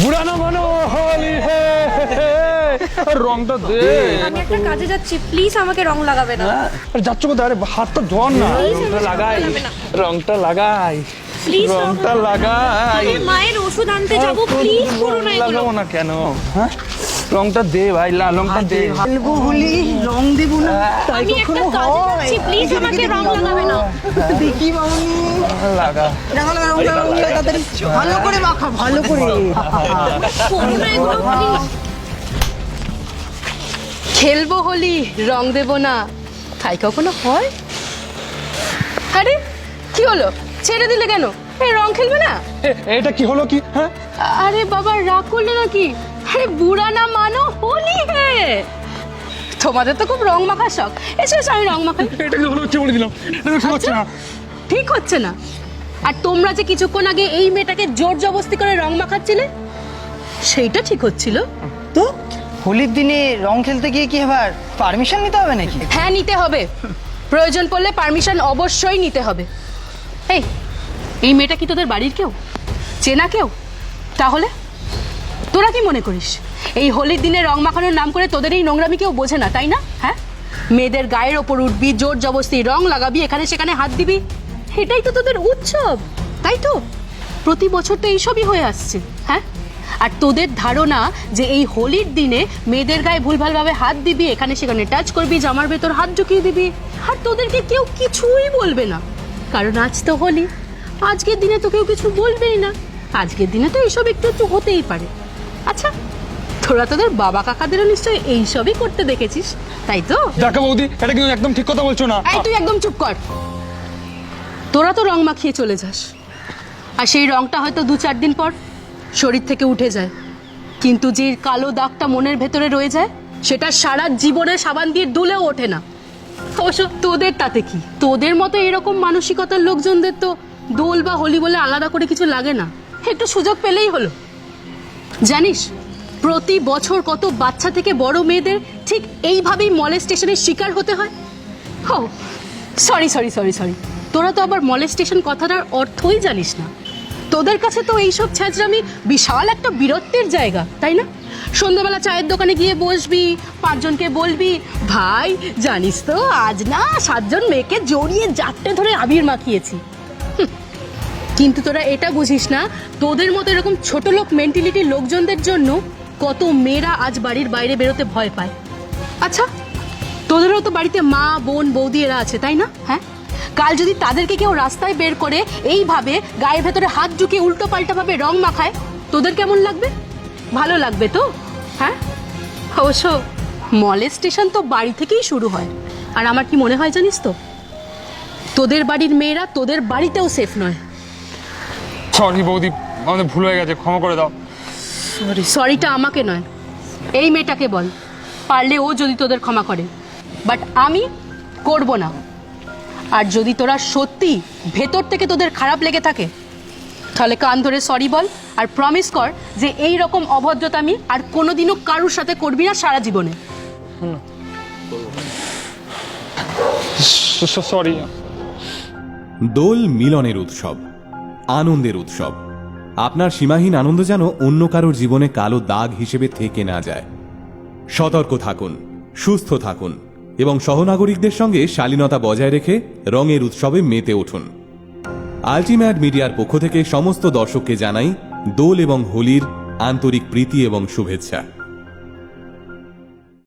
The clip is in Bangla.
বুড়ানো মানো হোলি হে রংটা দে। আমি একটা কাজে যাচ্ছি, প্লিজ আমাকে রং লাগাবে না। আরে যাচ্ছ কোথায়? আরে হাতটা ধর না। রংটা লাগাই, রংটা লাগাই, প্লিজ রংটা লাগাই। আমি মায়ের ওষুধ আনতে যাব, প্লিজ করো না এগুলো। লাগাবো না কেন? হ্যাঁ রংটা দে ভাই, রংটা দে। খেলবো হোলি, রং দেবো না তাই আমি একটা কখনো কাজে হয়? যাচ্ছি, প্লিজ আমাকে রং লাগাবে না। দেখি মামনি, লাগা রং তাড়াতাড়ি ভালো করে মাখা, ভালো করে। করো না এগুলো প্লিজ। খেলবো হোলি, রং দেব না, তাই কখনো হয়? আরে কি হলো, ছেড়ে দিলে কেন? এই রং খেলবে না? এটা কি হলো কি? হ্যাঁ আরে বাবা রাগ করলে নাকি? আরে বুড়া না মানো হোলি হে। তোমাদের তো খুব রং মাখার শখ, এসে আমি রং মাখাই। এটা কি হলো হচ্ছে বলে দিলাম, এটা তো ঠিক হচ্ছে না। ঠিক হচ্ছে না? আর তোমরা যে কিছুক্ষণ আগে এই মেয়েটাকে জোর জবরদস্তি করে রং মাখাচ্ছিলে, সেইটা ঠিক হচ্ছিল। তো হোলির দিনে রং খেলতে গিয়ে কি আবার পারমিশন নিতে হবে নাকি? হ্যাঁ নিতে হবে, প্রয়োজন পড়লে পারমিশন অবশ্যই নিতে হবে। এই মেয়েটা কি তোদের বাড়ির কেউ, চেনা কেউ? তাহলে তোরা কি মনে করিস এই হোলির দিনে রং মাখানোর নাম করে তোদের এই নোংরামি কেউ বোঝে না, তাই না? হ্যাঁ, মেয়েদের গায়ের ওপর উঠবি, জোর জবরদস্তি রং লাগাবি, এখানে সেখানে হাত দিবি, এটাই তো তোদের উৎসব, তাই তো? প্রতি বছর তো এইসবই হয়ে আসছে। হ্যাঁ, আর তোদের ধারণা যে এই হোলির দিনে মেয়েদের গায়ে ভুলভালভাবে হাত দিবি, এখানে সেখানে টাচ করবি, জামার ভেতর হাত ঢুকিয়ে দিবি, আর তোদেরকে কেউ কিছুই বলবে না, কারণ আজ তো হোলি, আজকের দিনে তো কেউ কিছু বলবেই না, আজকের দিনে তো এইসব একটু একটু হতেই পারে। আচ্ছা, তোরা তোদের বাবা কাকাদেরও নিশ্চয়ই এইসবই করতে দেখেছিস, তাই তো? দেখো বৌদি, এটা কিন্তু একদম ঠিক কথা বলছো না। এই তুই একদম চুপ কর। তোরা তো রং মাখিয়ে চলে যাস, আর সেই রংটা হয়তো 2-4 দিন পর শরীর থেকে উঠে যায়, কিন্তু যে কালো দাগটা মনের ভেতরে রয়ে যায়, সেটা সারা জীবনে সাবান দিয়ে ধুলেও ওঠে না। অবশ্য তোদের তাতে কি? তোদের মতো এরকম মানসিকতার লোকজনদের তো দোল বা হোলি বলে আলাদা করে কিছু লাগে না, একটু সুযোগ পেলেই হলো। জানিস প্রতি বছর কত বাচ্চা থেকে বড় মেয়েদের ঠিক এইভাবেই মলেস্টেশনের শিকার হতে হয়? ও সরি সরি সরি সরি, তোরা তো আবার মলেস্টেশন কথাটার অর্থই জানিস না। তোদের কাছে তো এইসব ছ্যাঁচড়ামি বিশাল একটা বীরত্বের জায়গা, তাই না? সন্ধ্যাবেলা চায়ের দোকানে গিয়ে বসবি, 5 জনকে বলবি, ভাই জানিস তো আজ না 7 জন মেয়েকে জড়িয়ে জাপটে ধরে আবির মাখিয়েছি। কিন্তু তোরা এটা বুঝিস না, তোদের মতো এরকম ছোট লোক মেন্টালিটির লোকজনদের জন্য কত মেয়েরা আজ বাড়ির বাইরে বেরোতে ভয় পায়। আচ্ছা, তোদেরও তো বাড়িতে মা, বোন, বৌদি এরা আছে, তাই না? হ্যাঁ, কাল যদি তাদেরকে কেউ রাস্তায় বের করে এইভাবে গায়ের ভেতরে হাত ঢুকিয়ে উল্টো পাল্টা ভাবে রং মাখায়, তোদের কেমন লাগবে? ভালো লাগবে তো? হ্যাঁ, অবশ্য মলেস্টেশন তো বাড়ি থেকেই শুরু হয়, আর আমার কি মনে হয় জানিস তো, তোদের বাড়ির মেয়েরা তোদের বাড়িতেও সেফ নয়। সরি বৌদি, আমাদের ভুল হয়ে গেছে, ক্ষমা করে দাও। সরিটা আমাকে নয়, এই মেয়েটাকে বল, পারলে ও যদি তোদের ক্ষমা করে, বাট আমি করব না। আর যদি তোরা সত্যি ভেতর থেকে তোদের খারাপ লেগে থাকে, তাহলে কান ধরে সরি বল, আর প্রমিস কর যে এই রকম অভদ্রতামি আর কোনোদিনও কারুর সাথে করবি না সারা জীবনে। সরি। দোল মিলনের উৎসব, আনন্দের উৎসব। আপনার সীমাহীন আনন্দ যেন অন্য কারোর জীবনে কালো দাগ হিসেবে থেকে না যায়। সতর্ক থাকুন, সুস্থ থাকুন এবং সহনাগরিকদের সঙ্গে শালীনতা বজায় রেখে রঙের উৎসবে মেতে উঠুন। আল্টিমেট মিডিয়ার পক্ষ থেকে সমস্ত দর্শককে জানাই দোল এবং হোলির আন্তরিক প্রীতি এবং শুভেচ্ছা।